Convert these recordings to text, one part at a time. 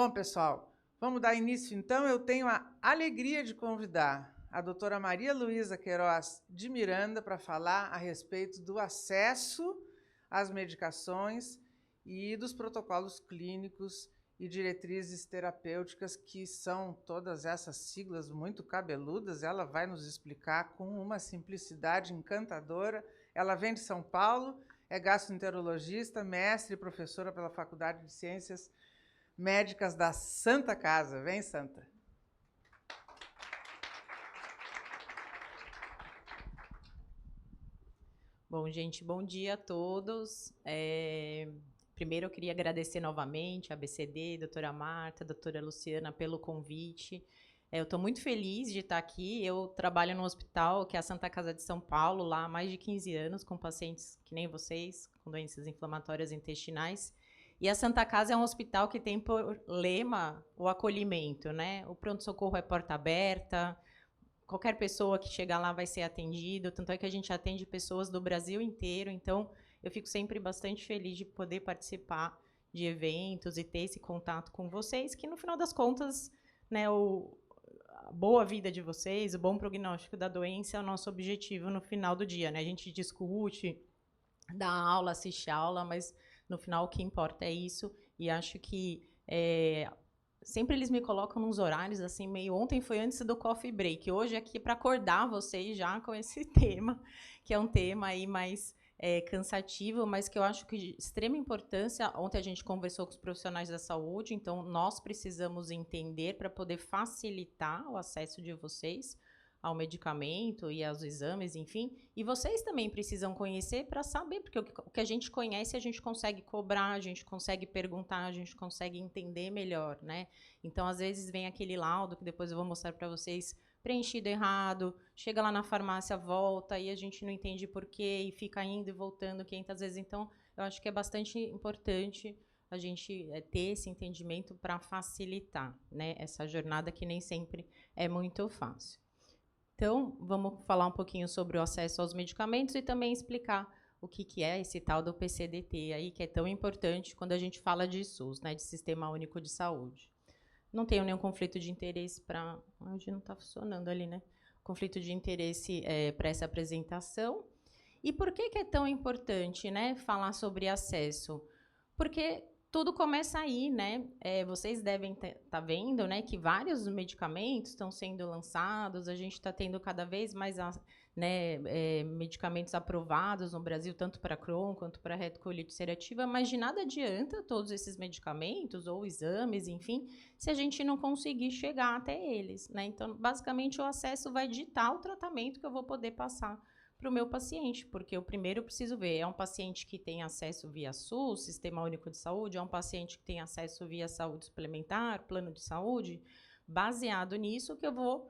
Bom, pessoal, vamos dar início então. Eu tenho a alegria de convidar a doutora Maria Luísa Queiroz de Miranda para falar a respeito do acesso às medicações e dos protocolos clínicos e diretrizes terapêuticas, que são todas essas siglas muito cabeludas. Ela vai nos explicar com uma simplicidade encantadora. Ela vem de São Paulo, é gastroenterologista, mestre e professora pela Faculdade de Ciências Médicas da Santa Casa. Vem, Santa. Bom, gente, bom dia a todos. Primeiro, eu queria agradecer novamente a ABCD, a doutora Marta, a doutora Luciana, pelo convite. Eu estou muito feliz de estar aqui. Eu trabalho no hospital, que é a Santa Casa de São Paulo, lá há mais de 15 anos, com pacientes que nem vocês, com doenças inflamatórias intestinais. E a Santa Casa é um hospital que tem por lema o acolhimento, né? O pronto-socorro é porta aberta, qualquer pessoa que chegar lá vai ser atendido, tanto é que a gente atende pessoas do Brasil inteiro, então eu fico sempre bastante feliz de poder participar de eventos e ter esse contato com vocês, que no final das contas, né, a boa vida de vocês, o bom prognóstico da doença é o nosso objetivo no final do dia, né? A gente discute, dá aula, assiste aula, mas no final o que importa é isso, e acho que sempre eles me colocam nos horários, assim, meio... Ontem foi antes do coffee break, hoje é aqui para acordar vocês já com esse tema, que é um tema aí mais cansativo, mas que eu acho que de extrema importância. Ontem a gente conversou com os profissionais da saúde, então nós precisamos entender para poder facilitar o acesso de vocês ao medicamento e aos exames, enfim. E vocês também precisam conhecer para saber, porque o que a gente conhece, a gente consegue cobrar, a gente consegue perguntar, a gente consegue entender melhor, né? Então, às vezes, vem aquele laudo, que depois eu vou mostrar para vocês, preenchido errado, chega lá na farmácia, volta, e a gente não entende por quê, e fica indo e voltando 500 vezes. Então, eu acho que é bastante importante a gente ter esse entendimento para facilitar, né, essa jornada que nem sempre é muito fácil. Então, vamos falar um pouquinho sobre o acesso aos medicamentos e também explicar o que é esse tal do PCDT aí, que é tão importante quando a gente fala de SUS, né, de Sistema Único de Saúde. Não tenho nenhum conflito de interesse para... Hoje não está funcionando ali, né? Conflito de interesse para essa apresentação. E por que é tão importante, né, falar sobre acesso? Porque tudo começa aí, né? Vocês devem estar vendo, né, que vários medicamentos estão sendo lançados, a gente está tendo cada vez mais, né, medicamentos aprovados no Brasil, tanto para Crohn quanto para retocolite ulcerativa, mas de nada adianta todos esses medicamentos ou exames, enfim, se a gente não conseguir chegar até eles, né? Então, basicamente, o acesso vai ditar o tratamento que eu vou poder passar para o meu paciente, porque eu primeiro preciso ver, é um paciente que tem acesso via SUS, Sistema Único de Saúde, é um paciente que tem acesso via saúde suplementar, plano de saúde, baseado nisso que eu vou,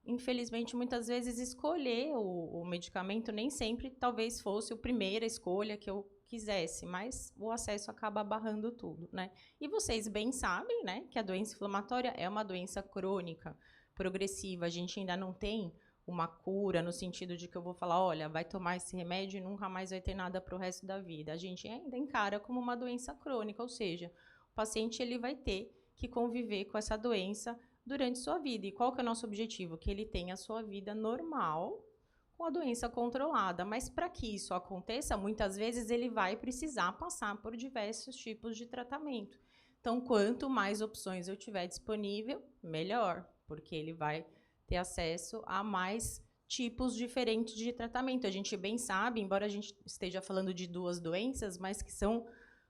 infelizmente, muitas vezes escolher o medicamento, nem sempre talvez fosse a primeira escolha que eu quisesse, mas o acesso acaba barrando tudo, né? E vocês bem sabem, né, que a doença inflamatória é uma doença crônica, progressiva, a gente ainda não tem uma cura, no sentido de que eu vou falar, olha, vai tomar esse remédio e nunca mais vai ter nada para o resto da vida. A gente ainda encara como uma doença crônica, ou seja, o paciente ele vai ter que conviver com essa doença durante sua vida. E qual que é o nosso objetivo? Que ele tenha a sua vida normal, com a doença controlada. Mas para que isso aconteça, muitas vezes ele vai precisar passar por diversos tipos de tratamento. Então, quanto mais opções eu tiver disponível, melhor, porque ele vai ter acesso a mais tipos diferentes de tratamento. A gente bem sabe, embora a gente esteja falando de duas doenças, mas que são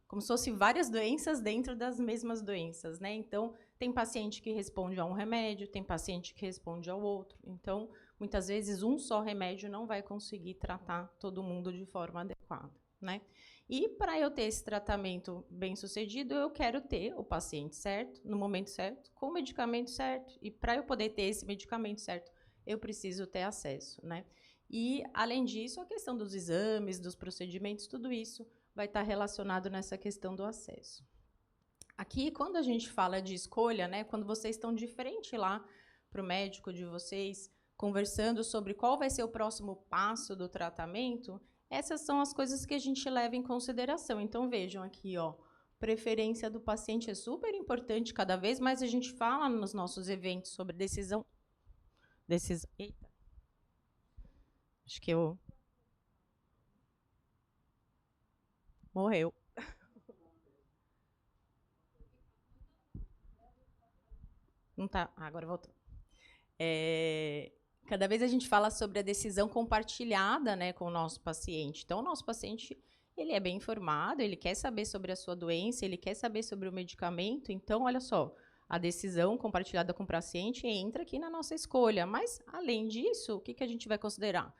como se fossem várias doenças dentro das mesmas doenças, né? Então, tem paciente que responde a um remédio, tem paciente que responde ao outro. Então, muitas vezes, um só remédio não vai conseguir tratar todo mundo de forma adequada, né? E para eu ter esse tratamento bem sucedido, eu quero ter o paciente certo, no momento certo, com o medicamento certo. E para eu poder ter esse medicamento certo, eu preciso ter acesso, né? E, além disso, a questão dos exames, dos procedimentos, tudo isso vai estar relacionado nessa questão do acesso. Aqui, quando a gente fala de escolha, né, quando vocês estão de frente lá para o médico de vocês, conversando sobre qual vai ser o próximo passo do tratamento, essas são as coisas que a gente leva em consideração. Então, vejam aqui, ó, preferência do paciente é super importante, cada vez mais a gente fala nos nossos eventos sobre decisão. Eita. Acho que eu... Morreu. Não tá. Agora voltou. Cada vez a gente fala sobre a decisão compartilhada, né, com o nosso paciente. Então, o nosso paciente, ele é bem informado, ele quer saber sobre a sua doença, ele quer saber sobre o medicamento. Então, olha só, a decisão compartilhada com o paciente entra aqui na nossa escolha. Mas, além disso, o que a gente vai considerar?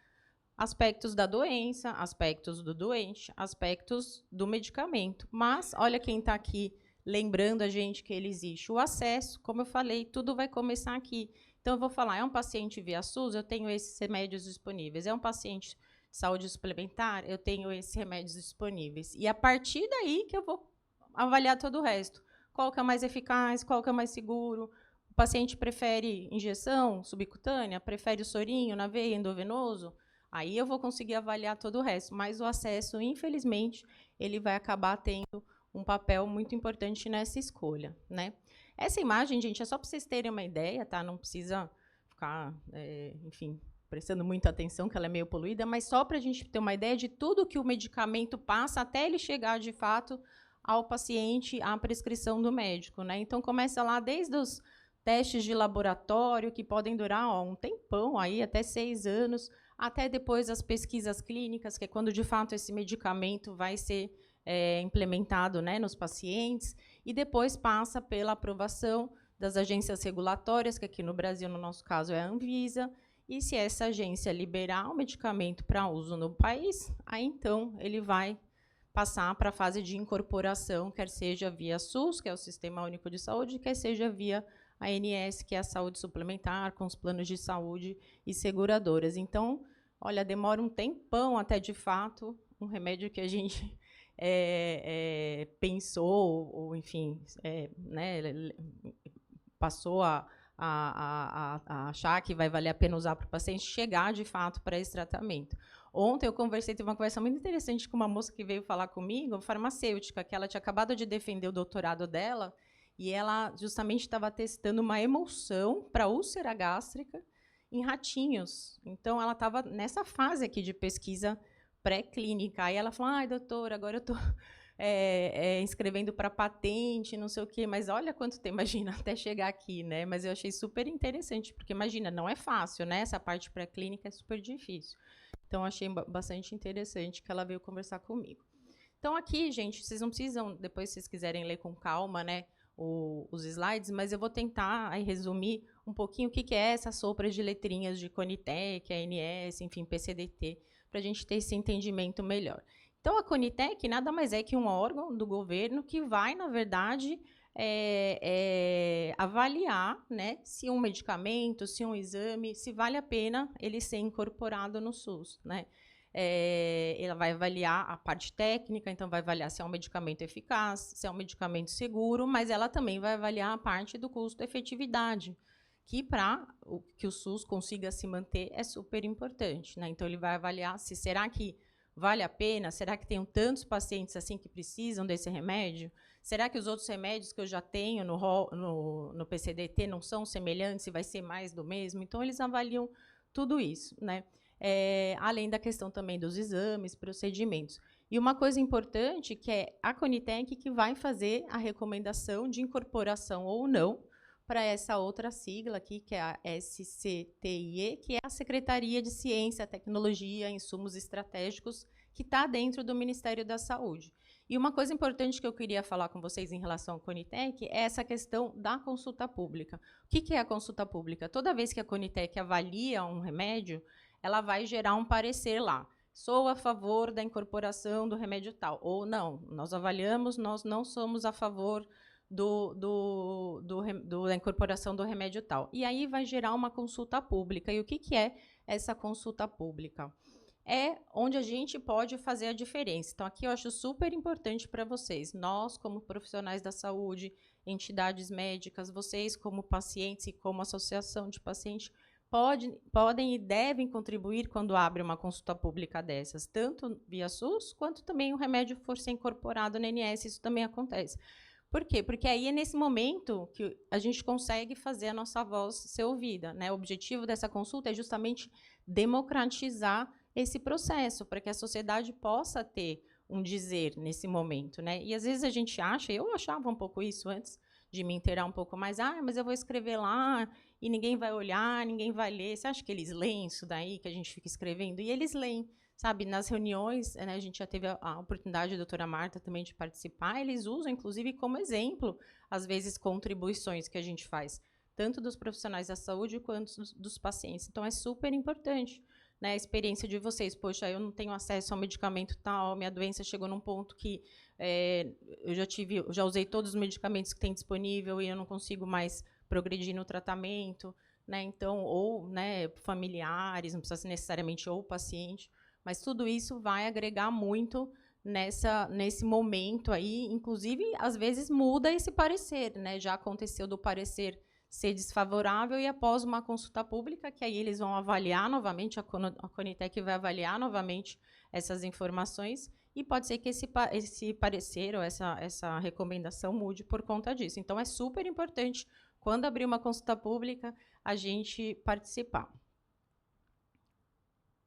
Aspectos da doença, aspectos do doente, aspectos do medicamento. Mas, olha quem está aqui lembrando a gente que ele existe. O acesso, como eu falei, tudo vai começar aqui. Então, eu vou falar, é um paciente via SUS, eu tenho esses remédios disponíveis. É um paciente de saúde suplementar, eu tenho esses remédios disponíveis. E, a partir daí, que eu vou avaliar todo o resto. Qual que é mais eficaz, qual que é mais seguro. O paciente prefere injeção subcutânea, prefere o sorinho na veia, endovenoso. Aí eu vou conseguir avaliar todo o resto. Mas o acesso, infelizmente, ele vai acabar tendo um papel muito importante nessa escolha, né? Essa imagem, gente, é só para vocês terem uma ideia, tá? Não precisa ficar, enfim, prestando muita atenção, que ela é meio poluída, mas só para a gente ter uma ideia de tudo que o medicamento passa até ele chegar, de fato, ao paciente, à prescrição do médico, né? Então, começa lá desde os testes de laboratório, que podem durar um tempão, aí, até 6 anos, até depois as pesquisas clínicas, que é quando, de fato, esse medicamento vai ser implementado, né, nos pacientes, e depois passa pela aprovação das agências regulatórias, que aqui no Brasil, no nosso caso, é a Anvisa, e se essa agência liberar o medicamento para uso no país, aí, então, ele vai passar para a fase de incorporação, quer seja via SUS, que é o Sistema Único de Saúde, quer seja via ANS, que é a saúde suplementar, com os planos de saúde e seguradoras. Então, olha, demora um tempão até, de fato, um remédio que a gente pensou, ou enfim, né, passou a achar que vai valer a pena usar para o paciente, chegar, de fato, para esse tratamento. Ontem eu teve uma conversa muito interessante com uma moça que veio falar comigo, farmacêutica, que ela tinha acabado de defender o doutorado dela, e ela justamente estava testando uma emulsão para úlcera gástrica em ratinhos. Então, ela estava nessa fase aqui de pesquisa pré-clínica. Aí ela falou, ai, doutora, agora eu estou inscrevendo para patente, não sei o quê, mas olha quanto tempo, imagina, até chegar aqui, né? Mas eu achei super interessante, porque, imagina, não é fácil, né? Essa parte pré-clínica é super difícil. Então, achei bastante interessante que ela veio conversar comigo. Então, aqui, gente, vocês não precisam, depois, se vocês quiserem ler com calma, né, os slides, mas eu vou tentar aí, resumir um pouquinho o que é essa sopa de letrinhas de Conitec, ANS, enfim, PCDT, para a gente ter esse entendimento melhor. Então, a Conitec nada mais é que um órgão do governo que vai, na verdade, avaliar, né, se um medicamento, se um exame, se vale a pena ele ser incorporado no SUS, né? Ela vai avaliar a parte técnica, então vai avaliar se é um medicamento eficaz, se é um medicamento seguro, mas ela também vai avaliar a parte do custo-efetividade, que para que o SUS consiga se manter é super importante, né? Então, ele vai avaliar se será que vale a pena, será que tem tantos pacientes assim que precisam desse remédio? Será que os outros remédios que eu já tenho no PCDT não são semelhantes e vai ser mais do mesmo? Então, eles avaliam tudo isso, né? Além da questão também dos exames, procedimentos. E uma coisa importante que é a Conitec que vai fazer a recomendação de incorporação ou não para essa outra sigla aqui, que é a SCTIE, que é a Secretaria de Ciência, Tecnologia e Insumos Estratégicos, que está dentro do Ministério da Saúde. E uma coisa importante que eu queria falar com vocês em relação à Conitec é essa questão da consulta pública. O que é a consulta pública? Toda vez que a Conitec avalia um remédio, ela vai gerar um parecer lá. Sou a favor da incorporação do remédio tal. Ou não, nós avaliamos, nós não somos a favor da incorporação do remédio tal. E aí vai gerar uma consulta pública. E o que é essa consulta pública? É onde a gente pode fazer a diferença. Então, aqui eu acho super importante para vocês. Nós, como profissionais da saúde, entidades médicas, vocês como pacientes e como associação de pacientes, podem e devem contribuir quando abre uma consulta pública dessas, tanto via SUS, quanto também o remédio for ser incorporado na ANS, isso também acontece. Por quê? Porque aí é nesse momento que a gente consegue fazer a nossa voz ser ouvida, né? O objetivo dessa consulta é justamente democratizar esse processo, para que a sociedade possa ter um dizer nesse momento, né? E às vezes a gente acha, eu achava um pouco isso antes de me inteirar um pouco mais, mas eu vou escrever lá e ninguém vai olhar, ninguém vai ler. Você acha que eles leem isso daí que a gente fica escrevendo? E eles leem. Sabe, nas reuniões, né, a gente já teve a oportunidade, a doutora Marta também, de participar, eles usam, inclusive, como exemplo, às vezes, contribuições que a gente faz, tanto dos profissionais da saúde quanto dos pacientes. Então, é super importante, né, a experiência de vocês. Poxa, eu não tenho acesso ao medicamento tal, minha doença chegou num ponto que eu já usei todos os medicamentos que tem disponível e eu não consigo mais progredir no tratamento, né, então, ou, né, familiares, não precisa ser necessariamente ou paciente, mas tudo isso vai agregar muito nesse momento aí, inclusive, às vezes muda esse parecer, né? Já aconteceu do parecer ser desfavorável e após uma consulta pública, que aí eles vão avaliar novamente, a Conitec vai avaliar novamente essas informações e pode ser que esse parecer ou essa recomendação mude por conta disso. Então, é super importante, quando abrir uma consulta pública, a gente participar.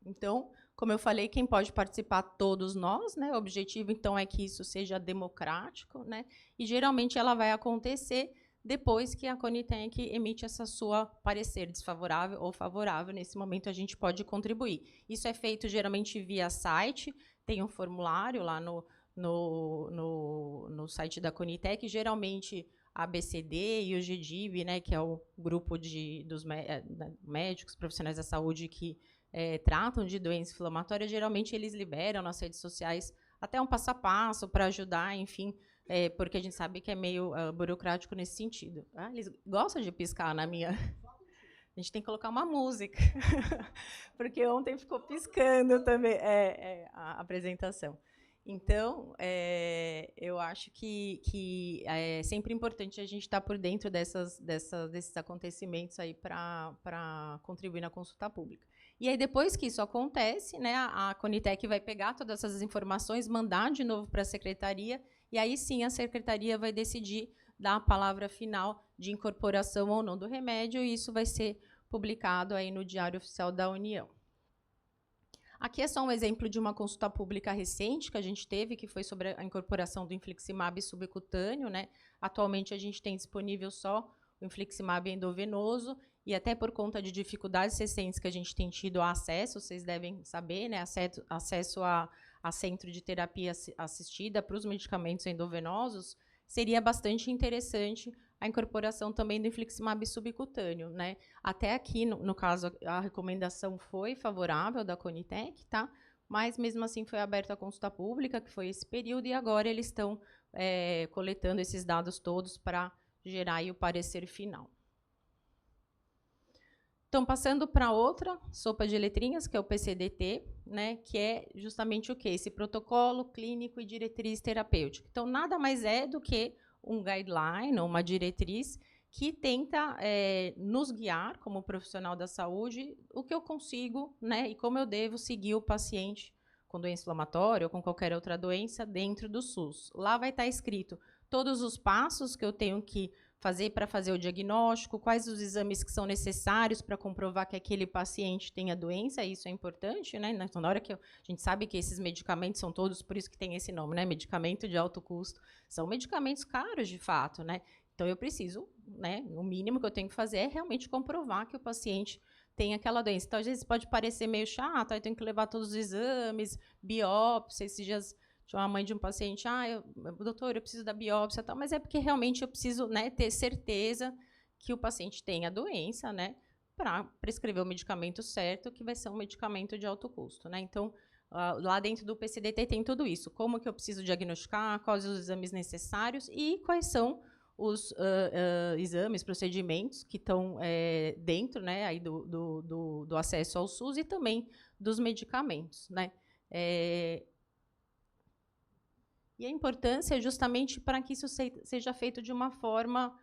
Então, como eu falei, quem pode participar? Todos nós, né? O objetivo, então, é que isso seja democrático, né? E, geralmente, ela vai acontecer depois que a Conitec emite essa sua parecer desfavorável ou favorável. Nesse momento, a gente pode contribuir. Isso é feito, geralmente, via site. Tem um formulário lá no site da Conitec. Geralmente, a ABCD e o GDIB, né, que é o grupo dos médicos, profissionais da saúde que tratam de doença inflamatória, geralmente eles liberam nas redes sociais até um passo a passo para ajudar, enfim, porque a gente sabe que é meio burocrático nesse sentido. Eles gostam de piscar na minha... A gente tem que colocar uma música, porque ontem ficou piscando também a apresentação. Então, eu acho que é sempre importante a gente estar por dentro desses acontecimentos aí para contribuir na consulta pública. E aí, depois que isso acontece, né, a Conitec vai pegar todas essas informações, mandar de novo para a secretaria, e aí sim a secretaria vai decidir dar a palavra final de incorporação ou não do remédio, e isso vai ser publicado aí no Diário Oficial da União. Aqui é só um exemplo de uma consulta pública recente que a gente teve, que foi sobre a incorporação do infliximab subcutâneo, né? Atualmente, a gente tem disponível só o infliximab endovenoso, e até por conta de dificuldades recentes que a gente tem tido acesso, vocês devem saber, né? Acesso a centro de terapia assistida para os medicamentos endovenosos, seria bastante interessante a incorporação também do infliximab subcutâneo, né? Até aqui, no caso, a recomendação foi favorável da Conitec, tá? Mas, mesmo assim, foi aberta a consulta pública, que foi esse período, e agora eles estão coletando esses dados todos para gerar aí o parecer final. Então, passando para outra sopa de letrinhas, que é o PCDT, né, que é justamente o quê? Esse protocolo clínico e diretriz terapêutica. Então, nada mais é do que um guideline, ou uma diretriz, que tenta nos guiar, como profissional da saúde, o que eu consigo, né, e como eu devo seguir o paciente com doença inflamatória ou com qualquer outra doença dentro do SUS. Lá vai estar escrito todos os passos que eu tenho que fazer para fazer o diagnóstico, quais os exames que são necessários para comprovar que aquele paciente tem a doença, isso é importante, né? Na hora que a gente sabe que esses medicamentos são todos, por isso que tem esse nome, né? Medicamento de alto custo, são medicamentos caros de fato, né? Então eu preciso, né? O mínimo que eu tenho que fazer é realmente comprovar que o paciente tem aquela doença. Então, às vezes pode parecer meio chato, aí eu tenho que levar todos os exames, biópsia, esses dias. Tinha uma mãe de um paciente, doutor, eu preciso da biópsia, tal, mas é porque realmente eu preciso, né, ter certeza que o paciente tem a doença, né, para prescrever o medicamento certo, que vai ser um medicamento de alto custo, né? Então, lá dentro do PCDT tem tudo isso, como que eu preciso diagnosticar, quais os exames necessários e quais são os exames, procedimentos que estão dentro, né, aí do acesso ao SUS e também dos medicamentos, né? E a importância é justamente para que isso seja feito de uma forma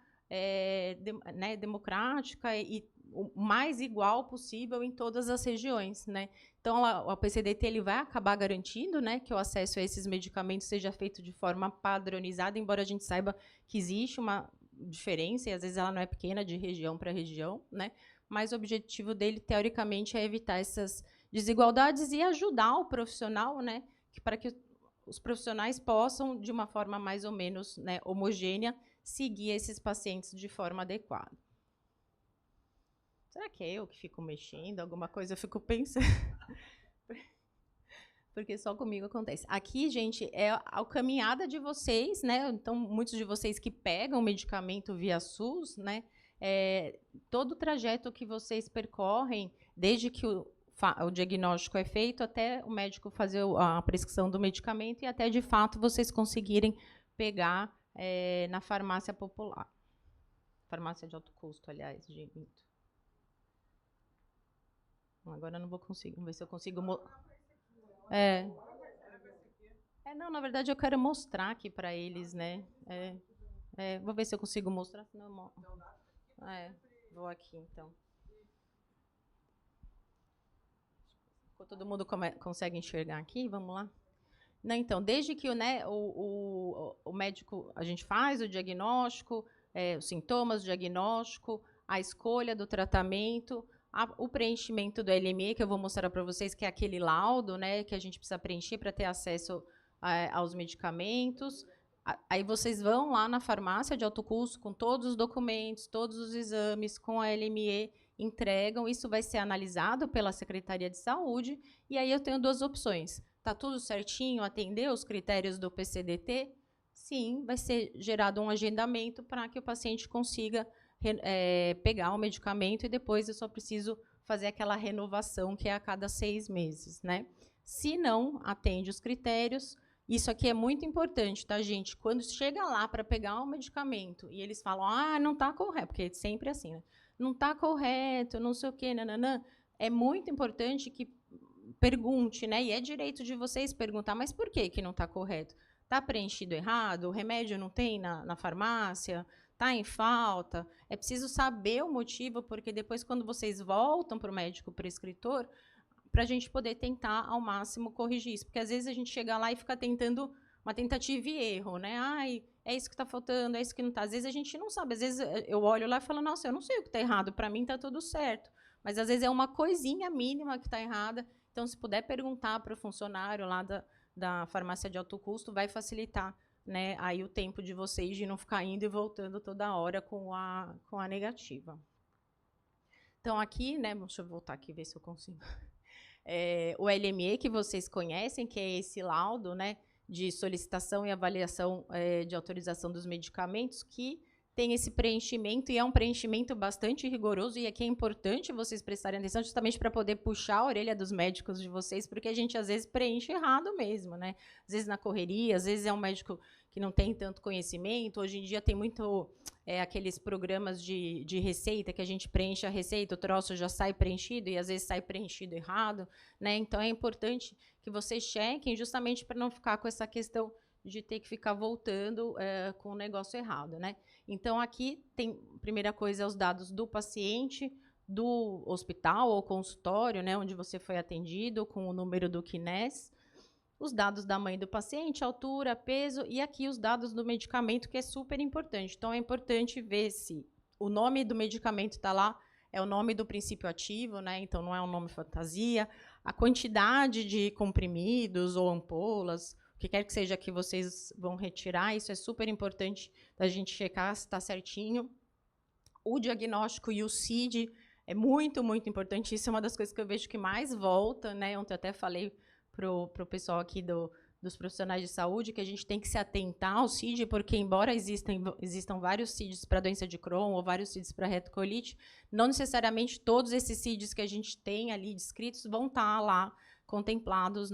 democrática e o mais igual possível em todas as regiões, né? Então, o PCDT ele vai acabar garantindo, né, que o acesso a esses medicamentos seja feito de forma padronizada, embora a gente saiba que existe uma diferença, e às vezes ela não é pequena de região para região, né? Mas o objetivo dele, teoricamente, é evitar essas desigualdades e ajudar o profissional, né, para que os profissionais possam, de uma forma mais ou menos, né, homogênea, seguir esses pacientes de forma adequada. Será que é eu que fico mexendo? Alguma coisa eu fico pensando. Porque só comigo acontece. Aqui, gente, é a caminhada de vocês, né? Então, muitos de vocês que pegam medicamento via SUS, né? Todo o trajeto que vocês percorrem, desde que o diagnóstico é feito até o médico fazer a prescrição do medicamento e até, de fato, vocês conseguirem pegar na farmácia popular. Farmácia de alto custo, aliás, gente. Agora eu não vou conseguir. Vamos ver se eu consigo... Não, na verdade, eu quero mostrar aqui para eles, né? Vou ver se eu consigo mostrar, senão... Vou aqui, então. Todo mundo consegue enxergar aqui? Vamos lá? Não, então, desde que o médico, a gente faz o diagnóstico, os sintomas, o diagnóstico, a escolha do tratamento, o preenchimento do LME, que eu vou mostrar para vocês, que é aquele laudo, né, que a gente precisa preencher para ter acesso aos medicamentos. Aí vocês vão lá na farmácia de alto custo com todos os documentos, todos os exames, com a LME, entregam. Isso vai ser analisado pela Secretaria de Saúde. E aí eu tenho duas opções. Está tudo certinho, atendeu os critérios do PCDT? Sim, vai ser gerado um agendamento para que o paciente consiga pegar o medicamento e depois eu só preciso fazer aquela renovação que é a cada 6 meses, né? Se não atende os critérios, isso aqui é muito importante, tá, gente? Quando chega lá para pegar o medicamento e eles falam, não está correto, porque é sempre assim, né? Não está correto, não sei o quê, nananã. É muito importante que pergunte, né? E é direito de vocês perguntar, mas por que não está correto? Está preenchido errado? O remédio não tem na farmácia? Está em falta? É preciso saber o motivo, porque depois, quando vocês voltam para o médico prescritor, para a gente poder tentar ao máximo corrigir isso. Porque às vezes a gente chega lá e fica tentando uma tentativa e erro, né? É isso que está faltando, é isso que não está. Às vezes a gente não sabe, às vezes eu olho lá e falo, nossa, eu não sei o que está errado, para mim está tudo certo. Mas às vezes é uma coisinha mínima que está errada. Então, se puder perguntar para o funcionário lá da farmácia de alto custo, vai facilitar, né, aí o tempo de vocês de não ficar indo e voltando toda hora com a negativa. Então, aqui, né, deixa eu voltar aqui e ver se eu consigo. O LME, que vocês conhecem, que é esse laudo, né, de solicitação e avaliação de autorização dos medicamentos, que tem esse preenchimento, e é um preenchimento bastante rigoroso, e aqui é importante vocês prestarem atenção, justamente para poder puxar a orelha dos médicos de vocês, porque a gente, às vezes, preenche errado mesmo, né? Às vezes na correria, às vezes é um médico que não tem tanto conhecimento. Hoje em dia tem muito aqueles programas de receita, que a gente preenche a receita, o troço já sai preenchido, e às vezes sai preenchido errado, né? Então, é importante que vocês chequem, justamente para não ficar com essa questão de ter que ficar voltando com o negócio errado, né? Então, aqui tem, primeira coisa, os dados do paciente, do hospital ou consultório, né, onde você foi atendido, com o número do CNES, os dados da mãe do paciente, altura, peso, e aqui os dados do medicamento, que é super importante. Então, é importante ver se o nome do medicamento está lá, é o nome do princípio ativo, né? Então, não é um nome fantasia, a quantidade de comprimidos ou ampolas, o que quer que seja que vocês vão retirar, isso é super importante da gente checar se está certinho. O diagnóstico e o CID é muito, muito importante. Isso é uma das coisas que eu vejo que mais volta, né? Ontem eu até falei para o pessoal aqui dos profissionais de saúde que a gente tem que se atentar ao CID, porque embora existam vários CIDs para doença de Crohn ou vários CIDs para retocolite, não necessariamente todos esses CIDs que a gente tem ali descritos vão estar lá contemplados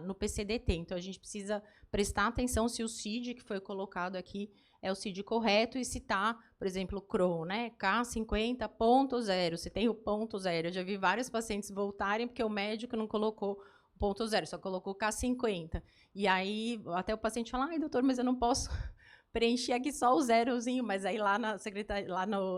no PCDT. Então, a gente precisa prestar atenção se o CID que foi colocado aqui é o CID correto e se está, por exemplo, Crohn, né? K50.0, se tem o ponto 0. Eu já vi vários pacientes voltarem porque o médico não colocou o ponto 0, só colocou K50. E aí, até o paciente fala, ai, doutor, mas eu não posso preenchi aqui só o zerozinho, mas aí lá na secretaria,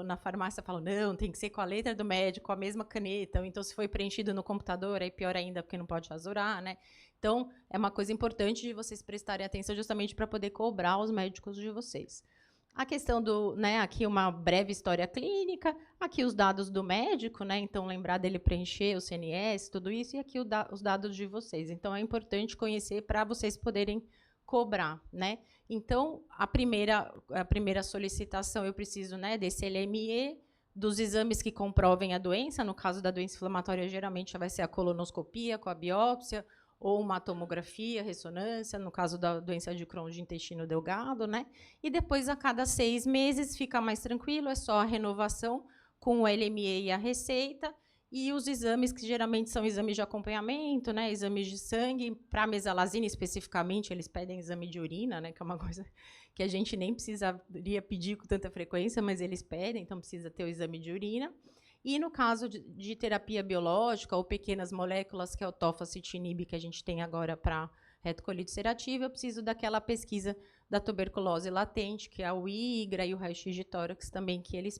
na farmácia falam, não, tem que ser com a letra do médico, com a mesma caneta, ou então se foi preenchido no computador, aí pior ainda, porque não pode rasurar, né? Então, é uma coisa importante de vocês prestarem atenção justamente para poder cobrar os médicos de vocês. A questão do, né, aqui uma breve história clínica, aqui os dados do médico, né, então lembrar dele preencher o CNS, tudo isso, e aqui os dados de vocês. Então, é importante conhecer para vocês poderem cobrar, né? Então, a primeira solicitação, eu preciso, né, desse LME, dos exames que comprovem a doença, no caso da doença inflamatória, geralmente vai ser a colonoscopia com a biópsia, ou uma tomografia, ressonância, no caso da doença de Crohn de intestino delgado, né? E depois, a cada 6 meses, fica mais tranquilo, é só a renovação com o LME e a receita, e os exames, que geralmente são exames de acompanhamento, né? Exames de sangue, para a mesalazina especificamente, eles pedem exame de urina, né? Que é uma coisa que a gente nem precisaria pedir com tanta frequência, mas eles pedem, então precisa ter o exame de urina. E no caso de terapia biológica ou pequenas moléculas, que é o tofacitinib, que a gente tem agora para retocolite ulcerativa, eu preciso daquela pesquisa da tuberculose latente, que é o IGRA e o raio-x de tórax também, que eles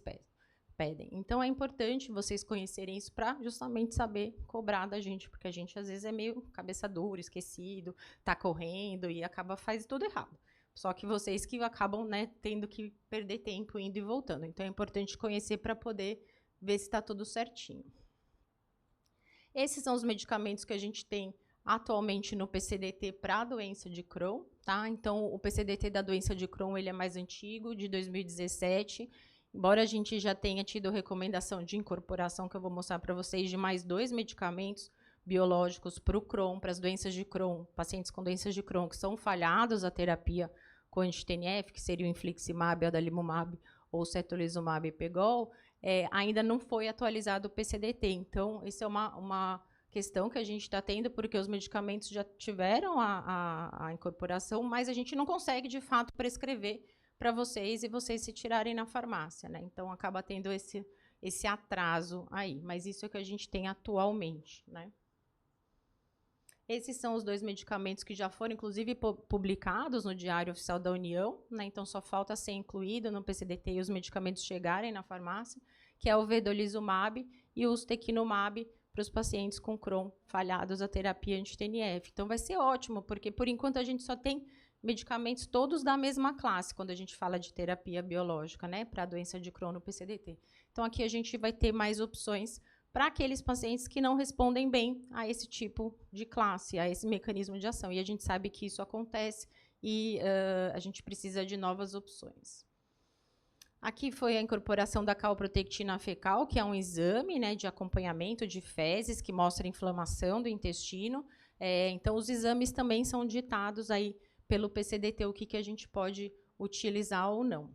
pedem. Então, é importante vocês conhecerem isso para justamente saber cobrar da gente, porque a gente, às vezes, é meio cabeça dura, esquecido, está correndo e faz tudo errado. Só que vocês que acabam, né, tendo que perder tempo indo e voltando. Então, é importante conhecer para poder ver se está tudo certinho. Esses são os medicamentos que a gente tem atualmente no PCDT para a doença de Crohn, tá? Então, o PCDT da doença de Crohn, ele é mais antigo, de 2017, embora a gente já tenha tido recomendação de incorporação, que eu vou mostrar para vocês, de mais 2 medicamentos biológicos para o Crohn, para as doenças de Crohn, pacientes com doenças de Crohn que são falhados a terapia com anti-TNF, que seria o infliximab, adalimumab ou cetolizumab e pegol, ainda não foi atualizado o PCDT. Então, isso é uma questão que a gente está tendo, porque os medicamentos já tiveram a incorporação, mas a gente não consegue, de fato, prescrever para vocês e vocês se tirarem na farmácia, né? Então, acaba tendo esse atraso aí. Mas isso é o que a gente tem atualmente, né? Esses são os 2 medicamentos que já foram, inclusive, publicados no Diário Oficial da União, né? Então, só falta ser incluído no PCDT e os medicamentos chegarem na farmácia, que é o vedolizumab e o ustekinumab para os pacientes com Crohn falhados a terapia anti-TNF. Então, vai ser ótimo, porque, por enquanto, a gente só tem medicamentos todos da mesma classe, quando a gente fala de terapia biológica, né? Para a doença de Crohn no PCDT. Então, aqui a gente vai ter mais opções para aqueles pacientes que não respondem bem a esse tipo de classe, a esse mecanismo de ação. E a gente sabe que isso acontece e a gente precisa de novas opções. Aqui foi a incorporação da calprotectina fecal, que é um exame, né, de acompanhamento de fezes, que mostra a inflamação do intestino. Então, os exames também são ditados aí pelo PCDT, o que a gente pode utilizar ou não.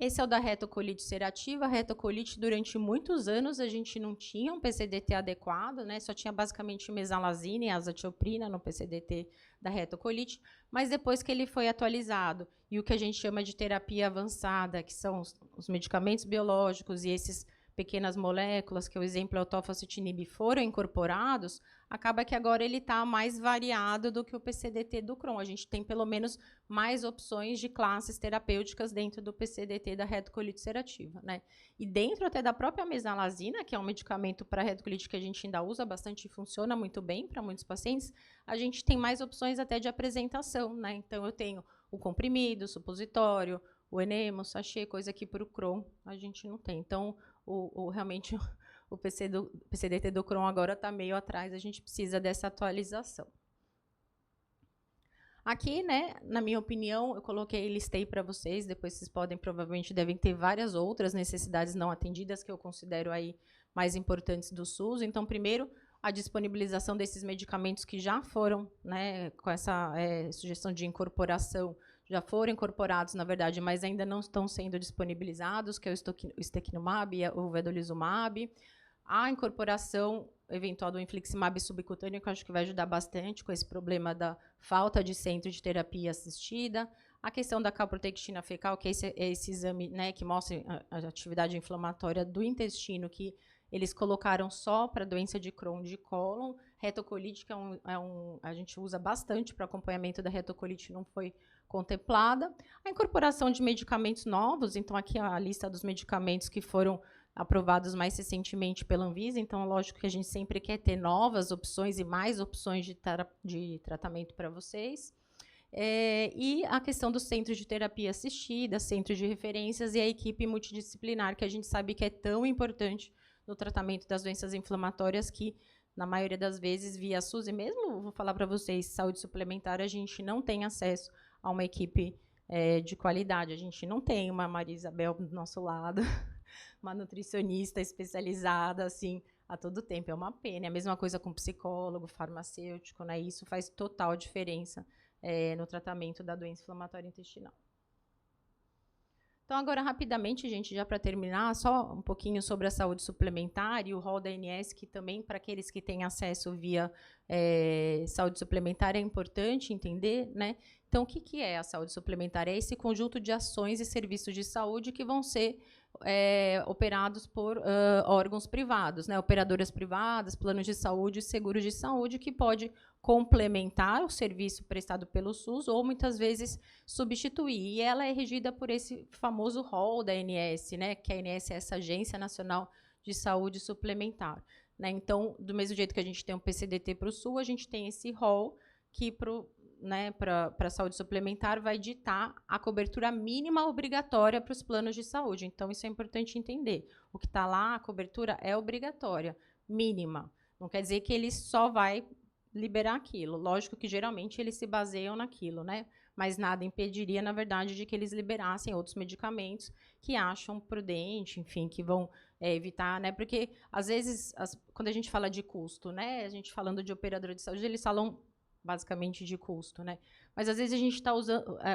Esse é o da retocolite ulcerativa. A retocolite, durante muitos anos, a gente não tinha um PCDT adequado, né? Só tinha basicamente mesalazina e azatioprina no PCDT da retocolite, mas depois que ele foi atualizado e o que a gente chama de terapia avançada, que são os medicamentos biológicos e esses pequenas moléculas, que o exemplo é o tofacitinib, foram incorporados, acaba que agora ele está mais variado do que o PCDT do Crohn. A gente tem, pelo menos, mais opções de classes terapêuticas dentro do PCDT da retocolite ulcerativa, né? E dentro até da própria mesalazina, que é um medicamento para retocolite que a gente ainda usa bastante e funciona muito bem para muitos pacientes, a gente tem mais opções até de apresentação, né? Então, eu tenho o comprimido, o supositório, o enema, o sachê, coisa que para o Crohn a gente não tem. Então, realmente o PCDT do Crohn agora está meio atrás, a gente precisa dessa atualização. Aqui, né, na minha opinião, eu coloquei e listei para vocês, depois vocês provavelmente devem ter várias outras necessidades não atendidas que eu considero aí mais importantes do SUS. Então, primeiro, a disponibilização desses medicamentos que já foram, né, com essa sugestão de incorporação, já foram incorporados, na verdade, mas ainda não estão sendo disponibilizados, que é o ustekinumab e o vedolizumab. A incorporação eventual do infliximab subcutâneo, que eu acho que vai ajudar bastante com esse problema da falta de centro de terapia assistida. A questão da calprotectina fecal, que é esse exame, né, que mostra a atividade inflamatória do intestino, que eles colocaram só para doença de Crohn de cólon. Retocolite, que a gente usa bastante para acompanhamento da retocolite, não foi contemplada. A incorporação de medicamentos novos, então aqui a lista dos medicamentos que foram aprovados mais recentemente pela Anvisa, então lógico que a gente sempre quer ter novas opções e mais opções de tratamento para vocês. E a questão dos centros de terapia assistida, centros de referências e a equipe multidisciplinar, que a gente sabe que é tão importante no tratamento das doenças inflamatórias, que, na maioria das vezes, via SUS, e mesmo, vou falar para vocês, saúde suplementar, a gente não tem acesso a uma equipe de qualidade. A gente não tem uma Maria Isabel do nosso lado, uma nutricionista especializada, assim, a todo tempo. É uma pena. É a mesma coisa com psicólogo, farmacêutico, né? Isso faz total diferença no tratamento da doença inflamatória intestinal. Então, agora, rapidamente, gente, já para terminar, só um pouquinho sobre a saúde suplementar e o rol da ANS, que também, para aqueles que têm acesso via saúde suplementar, é importante entender, né? Então, o que é a saúde suplementar? É esse conjunto de ações e serviços de saúde que vão ser operados por órgãos privados, né? Operadoras privadas, planos de saúde, seguros de saúde, que pode complementar o serviço prestado pelo SUS ou, muitas vezes, substituir. E ela é regida por esse famoso rol da ANS, né? Que a ANS é essa Agência Nacional de Saúde Suplementar, né? Então, do mesmo jeito que a gente tem um PCDT para o Sul, a gente tem esse rol que, para a saúde suplementar, vai ditar a cobertura mínima obrigatória para os planos de saúde. Então, isso é importante entender. O que está lá, a cobertura é obrigatória, mínima. Não quer dizer que ele só vai liberar aquilo. Lógico que, geralmente, eles se baseiam naquilo, né? Mas nada impediria, na verdade, de que eles liberassem outros medicamentos que acham prudente, enfim, que vão evitar, né? Porque, às vezes, quando a gente fala de custo, né? A gente falando de operadora de saúde, eles falam basicamente de custo, né? Mas às vezes a gente está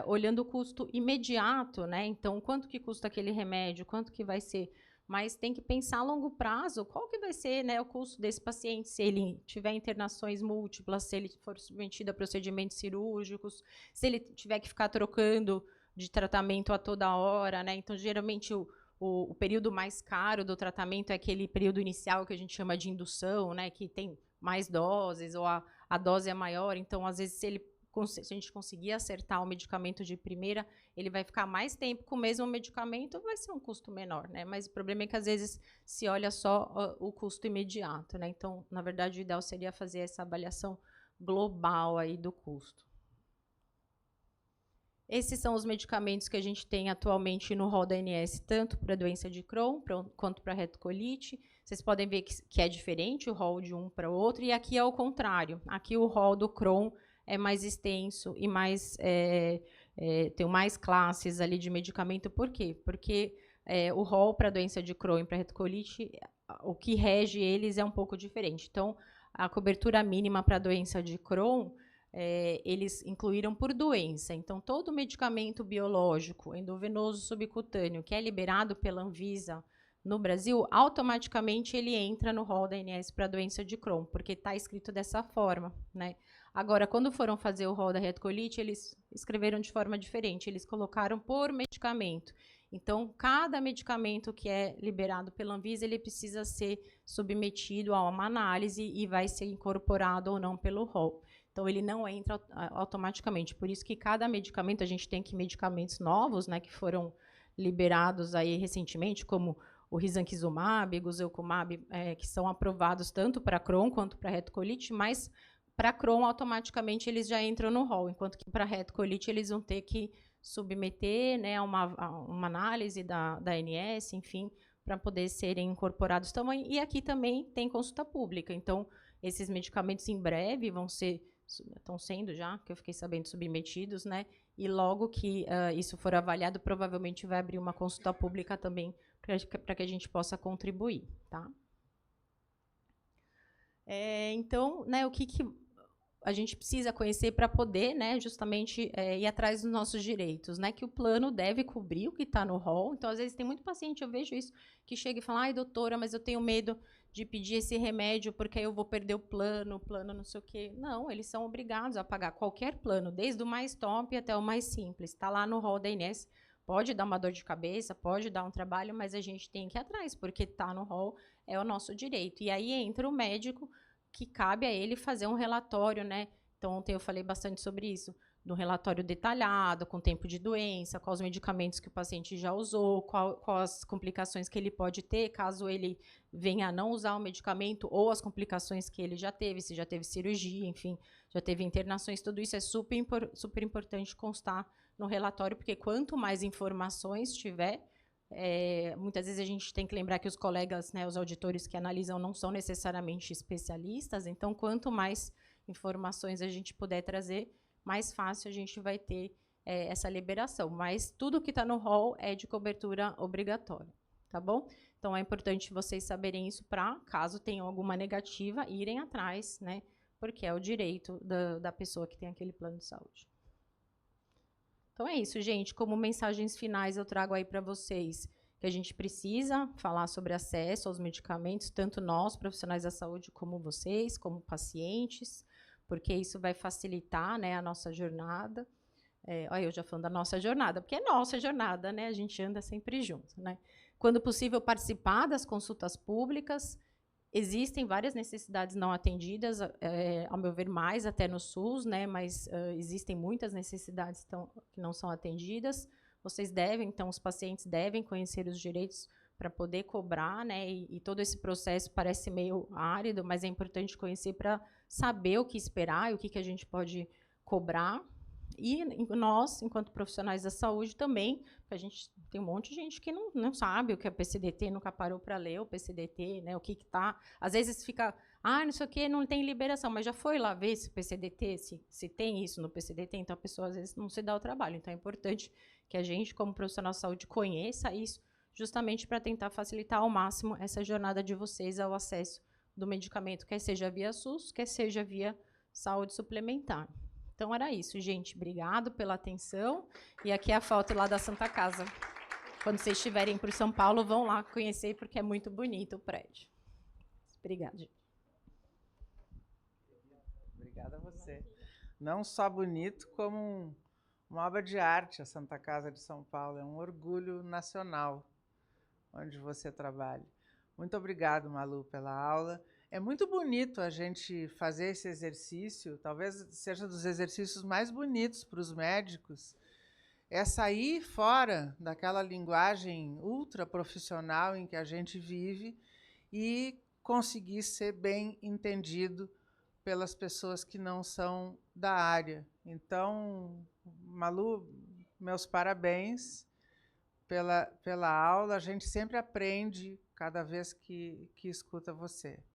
olhando o custo imediato, né? Então, quanto que custa aquele remédio, quanto que vai ser? Mas tem que pensar a longo prazo, qual que vai ser, né, o custo desse paciente, se ele tiver internações múltiplas, se ele for submetido a procedimentos cirúrgicos, se ele tiver que ficar trocando de tratamento a toda hora, né? Então, geralmente, o período mais caro do tratamento é aquele período inicial que a gente chama de indução, né? Que tem mais doses, ou a dose é maior, então, às vezes, se a gente conseguir acertar o medicamento de primeira, ele vai ficar mais tempo com o mesmo medicamento, vai ser um custo menor, né? Mas o problema é que, às vezes, se olha só o custo imediato, né? Então, na verdade, o ideal seria fazer essa avaliação global aí do custo. Esses são os medicamentos que a gente tem atualmente no rol da ANS, tanto para a doença de Crohn quanto para a retocolite. Vocês podem ver que é diferente o rol de um para o outro, e aqui é o contrário. Aqui o rol do Crohn é mais extenso e mais, tem mais classes ali de medicamento. Por quê? Porque o rol para a doença de Crohn e para a retocolite, o que rege eles é um pouco diferente. Então, a cobertura mínima para a doença de Crohn, eles incluíram por doença. Então, todo medicamento biológico endovenoso subcutâneo que é liberado pela Anvisa no Brasil, automaticamente ele entra no rol da ANS para a doença de Crohn, porque está escrito dessa forma, né? Agora, quando foram fazer o rol da retocolite, eles escreveram de forma diferente, eles colocaram por medicamento. Então, cada medicamento que é liberado pela Anvisa, ele precisa ser submetido a uma análise e vai ser incorporado ou não pelo rol. Então, ele não entra automaticamente. Por isso que cada medicamento, a gente tem que medicamentos novos, né, que foram liberados aí recentemente, como o risankizumab, gozelcumab, que são aprovados tanto para Crohn quanto para retocolite, mas para Crohn, automaticamente, eles já entram no rol, enquanto que para retocolite eles vão ter que submeter, né, a uma análise da ANS, enfim, para poder serem incorporados também. E aqui também tem consulta pública. Então, esses medicamentos em breve estão sendo já, que eu fiquei sabendo, submetidos, né? E logo que isso for avaliado, provavelmente vai abrir uma consulta pública também para que a gente possa contribuir, tá? Então, né, o que a gente precisa conhecer para poder, né, justamente ir atrás dos nossos direitos, né, que o plano deve cobrir o que está no rol. Então, às vezes, tem muito paciente, eu vejo isso, que chega e fala, ai, doutora, mas eu tenho medo de pedir esse remédio porque aí eu vou perder o plano não sei o quê. Não, eles são obrigados a pagar qualquer plano, desde o mais top até o mais simples. Está lá no rol da ANS, pode dar uma dor de cabeça, pode dar um trabalho, mas a gente tem que ir atrás, porque está no rol, é o nosso direito. E aí entra o médico, que cabe a ele fazer um relatório, né? Então, ontem eu falei bastante sobre isso, do relatório detalhado, com tempo de doença, quais os medicamentos que o paciente já usou, quais as complicações que ele pode ter, caso ele venha a não usar o medicamento, ou as complicações que ele já teve, se já teve cirurgia, enfim, já teve internações, tudo isso é super importante constar no relatório, porque quanto mais informações tiver, muitas vezes a gente tem que lembrar que os colegas, né, os auditores que analisam não são necessariamente especialistas, então quanto mais informações a gente puder trazer, mais fácil a gente vai ter essa liberação. Mas tudo que está no rol é de cobertura obrigatória, tá bom? Então, é importante vocês saberem isso para, caso tenham alguma negativa, irem atrás, né? Porque é o direito da pessoa que tem aquele plano de saúde. Então, é isso, gente. Como mensagens finais, eu trago aí para vocês que a gente precisa falar sobre acesso aos medicamentos, tanto nós, profissionais da saúde, como vocês, como pacientes, porque isso vai facilitar, né, a nossa jornada. Olha, eu já falando da nossa jornada, porque é nossa jornada, né? A gente anda sempre junto, né? Quando possível, participar das consultas públicas. Existem várias necessidades não atendidas, ao meu ver, mais até no SUS, né? Mas existem muitas necessidades que não são atendidas. Vocês devem, então, os pacientes devem conhecer os direitos para poder cobrar, né? E todo esse processo parece meio árido, mas é importante conhecer para saber o que esperar e o que a gente pode cobrar. E nós, enquanto profissionais da saúde, também, porque a gente tem um monte de gente que não sabe o que é PCDT, nunca parou para ler o PCDT, né, o que está. Às vezes fica, não sei o que, não tem liberação, mas já foi lá ver se o PCDT, se tem isso no PCDT, então a pessoa às vezes não se dá o trabalho. Então é importante que a gente, como profissional de saúde, conheça isso, justamente para tentar facilitar ao máximo essa jornada de vocês ao acesso do medicamento, quer seja via SUS, quer seja via saúde suplementar. Então, era isso, gente. Obrigado pela atenção. E aqui é a foto lá da Santa Casa. Quando vocês estiverem por São Paulo, vão lá conhecer, porque é muito bonito o prédio. Obrigada, gente. Obrigada a você. Não só bonito, como uma obra de arte, a Santa Casa de São Paulo. É um orgulho nacional onde você trabalha. Muito obrigado, Malu, pela aula. É muito bonito a gente fazer esse exercício, talvez seja dos exercícios mais bonitos para os médicos, é sair fora daquela linguagem ultra profissional em que a gente vive e conseguir ser bem entendido pelas pessoas que não são da área. Então, Malu, meus parabéns pela aula. A gente sempre aprende cada vez que escuta você.